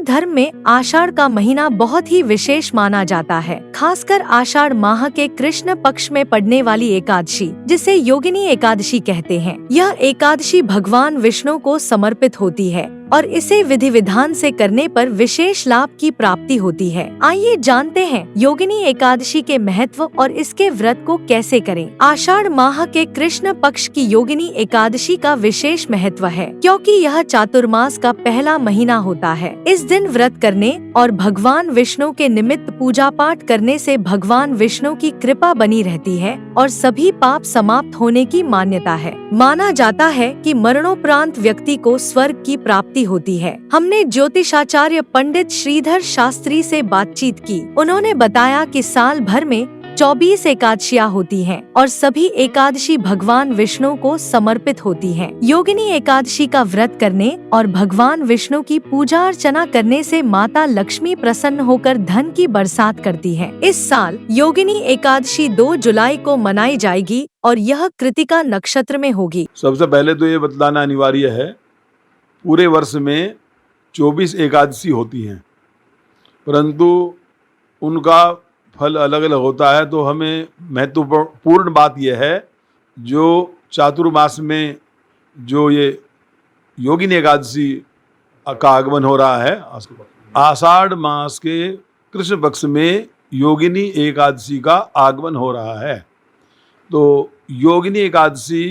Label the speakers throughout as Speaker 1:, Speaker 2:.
Speaker 1: धर्म में आषाढ़ का महीना बहुत ही विशेष माना जाता है, खासकर आषाढ़ माह के कृष्ण पक्ष में पड़ने वाली एकादशी, जिसे योगिनी एकादशी कहते हैं। यह एकादशी भगवान विष्णु को समर्पित होती है और इसे विधि विधान से करने पर विशेष लाभ की प्राप्ति होती है। आइए जानते हैं योगिनी एकादशी के महत्व और इसके व्रत को कैसे करें। आषाढ़ माह के कृष्ण पक्ष की योगिनी एकादशी का विशेष महत्व है, क्योंकि यह चातुर्मास का पहला महीना होता है। इस दिन व्रत करने और भगवान विष्णु के निमित्त पूजा पाठ करने से भगवान विष्णु की कृपा बनी रहती है और सभी पाप समाप्त होने की मान्यता है। माना जाता है कि मरणोपरांत व्यक्ति को स्वर्ग की प्राप्ति होती है। हमने ज्योतिषाचार्य पंडित श्रीधर शास्त्री से बातचीत की। उन्होंने बताया कि साल भर में 24 एकादशियां होती हैं और सभी एकादशी भगवान विष्णु को समर्पित होती हैं। योगिनी एकादशी का व्रत करने और भगवान विष्णु की पूजा अर्चना करने से माता लक्ष्मी प्रसन्न होकर धन की बरसात करती है। इस साल योगिनी एकादशी 2 जुलाई को मनाई जाएगी और यह कृतिका नक्षत्र में होगी।
Speaker 2: सबसे पहले तो ये बतलाना अनिवार्य है, पूरे वर्ष में 24 एकादशी होती हैं, परंतु उनका फल अलग अलग होता है। तो हमें महत्वपूर्ण बात यह है, जो चातुर्मास में जो ये योगिनी एकादशी का आगमन हो रहा है, आषाढ़ मास के कृष्ण पक्ष में योगिनी एकादशी का आगमन हो रहा है। तो योगिनी एकादशी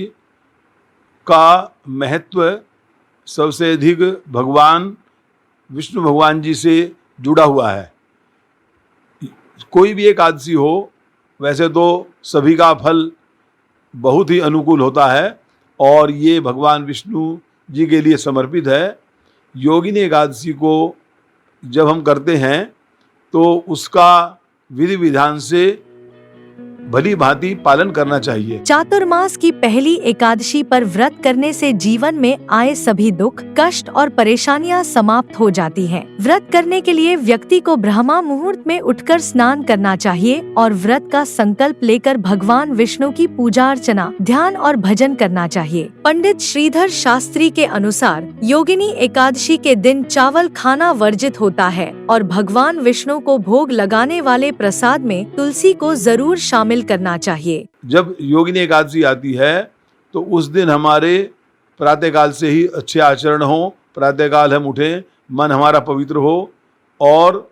Speaker 2: का महत्व सबसे अधिक भगवान विष्णु भगवान जी से जुड़ा हुआ है। कोई भी एकादशी हो, वैसे तो सभी का फल बहुत ही अनुकूल होता है और ये भगवान विष्णु जी के लिए समर्पित है। योगिनी एकादशी को जब हम करते हैं तो उसका विधि विधान से भली भांति पालन करना चाहिए।
Speaker 1: चातुर्मास की पहली एकादशी पर व्रत करने से जीवन में आए सभी दुख, कष्ट और परेशानियां समाप्त हो जाती हैं। व्रत करने के लिए व्यक्ति को ब्रह्मा मुहूर्त में उठकर स्नान करना चाहिए और व्रत का संकल्प लेकर भगवान विष्णु की पूजा अर्चना, ध्यान और भजन करना चाहिए। पंडित श्रीधर शास्त्री के अनुसार योगिनी एकादशी के दिन चावल खाना वर्जित होता है और भगवान विष्णु को भोग लगाने वाले प्रसाद में तुलसी को जरूर शामिल करना चाहिए।
Speaker 2: जब योगिनी एकादशी आती है तो उस दिन हमारे प्रातःकाल से ही अच्छे आचरण हो, प्रातःकाल हम उठें, मन हमारा पवित्र हो और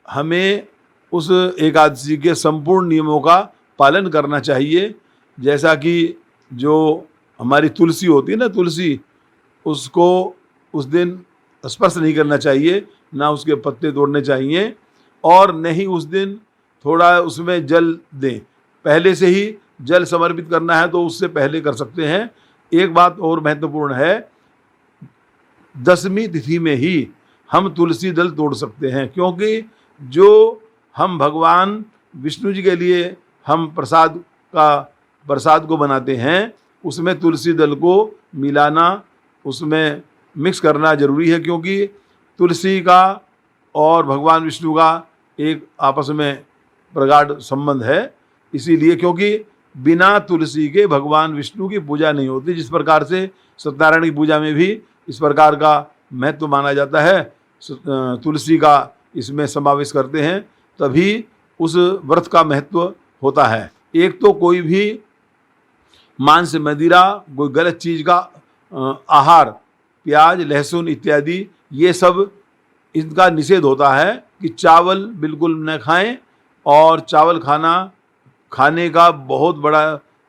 Speaker 2: हमें उस एकादशी के संपूर्ण नियमों का पालन करना चाहिए। जैसा कि जो हमारी तुलसी होती है ना, तुलसी, उसको उस दिन स्पर्श नहीं करना चाहिए, ना उसके पत्ते तोड़ने चाहिए और न ही उस दिन थोड़ा उसमें जल दें। पहले से ही जल समर्पित करना है तो उससे पहले कर सकते हैं। एक बात और महत्वपूर्ण है, 10वीं तिथि में ही हम तुलसी दल तोड़ सकते हैं, क्योंकि जो हम भगवान विष्णु जी के लिए हम प्रसाद को बनाते हैं, उसमें तुलसी दल को मिलाना, उसमें मिक्स करना जरूरी है, क्योंकि तुलसी का और भगवान विष्णु का एक आपस में प्रगाढ़ संबंध है। इसीलिए, क्योंकि बिना तुलसी के भगवान विष्णु की पूजा नहीं होती। जिस प्रकार से सत्यनारायण की पूजा में भी इस प्रकार का महत्व माना जाता है, तुलसी का इसमें समावेश करते हैं, तभी उस व्रत का महत्व होता है। एक तो कोई भी मांस, मदिरा, कोई गलत चीज़ का आहार, प्याज, लहसुन इत्यादि, ये सब इनका निषेध होता है कि चावल बिल्कुल न खाएं। और चावल खाने का बहुत बड़ा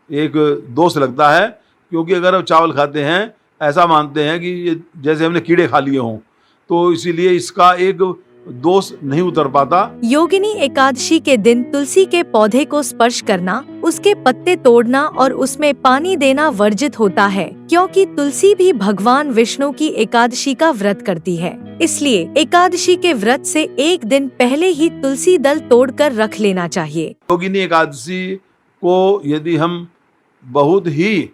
Speaker 2: एक दोष लगता है, क्योंकि अगर हम चावल खाते हैं, ऐसा मानते हैं कि ये जैसे हमने कीड़े खा लिए हों, तो इसीलिए इसका एक दोष नहीं उतर पाता।
Speaker 1: योगिनी एकादशी के दिन तुलसी के पौधे को स्पर्श करना, उसके पत्ते तोड़ना और उसमें पानी देना वर्जित होता है, क्योंकि तुलसी भी भगवान विष्णु की एकादशी का व्रत करती है। इसलिए एकादशी के व्रत से एक दिन पहले ही तुलसी दल तोड़कर रख लेना चाहिए।
Speaker 2: योगिनी एकादशी को यदि हम बहुत ही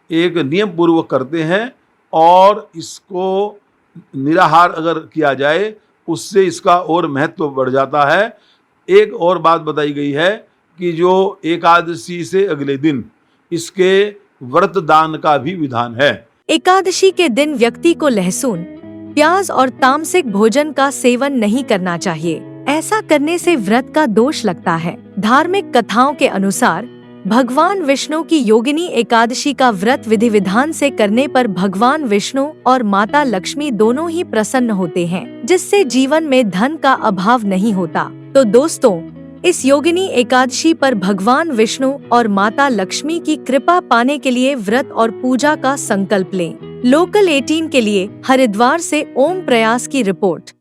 Speaker 2: एक नियम पूर्वक करते हैं और इसको निराहार अगर किया जाए, उससे इसका और महत्व बढ़ जाता है। एक और बात बताई गई है कि जो एकादशी से अगले दिन इसके व्रत दान का भी विधान है।
Speaker 1: एकादशी के दिन व्यक्ति को लहसुन, प्याज और तामसिक भोजन का सेवन नहीं करना चाहिए। ऐसा करने से व्रत का दोष लगता है। धार्मिक कथाओं के अनुसार भगवान विष्णु की योगिनी एकादशी का व्रत विधि विधान से करने पर भगवान विष्णु और माता लक्ष्मी दोनों ही प्रसन्न होते हैं, जिससे जीवन में धन का अभाव नहीं होता। तो दोस्तों, इस योगिनी एकादशी पर भगवान विष्णु और माता लक्ष्मी की कृपा पाने के लिए व्रत और पूजा का संकल्प लें। लोकल 18 के लिए हरिद्वार से ओम प्रयास की रिपोर्ट।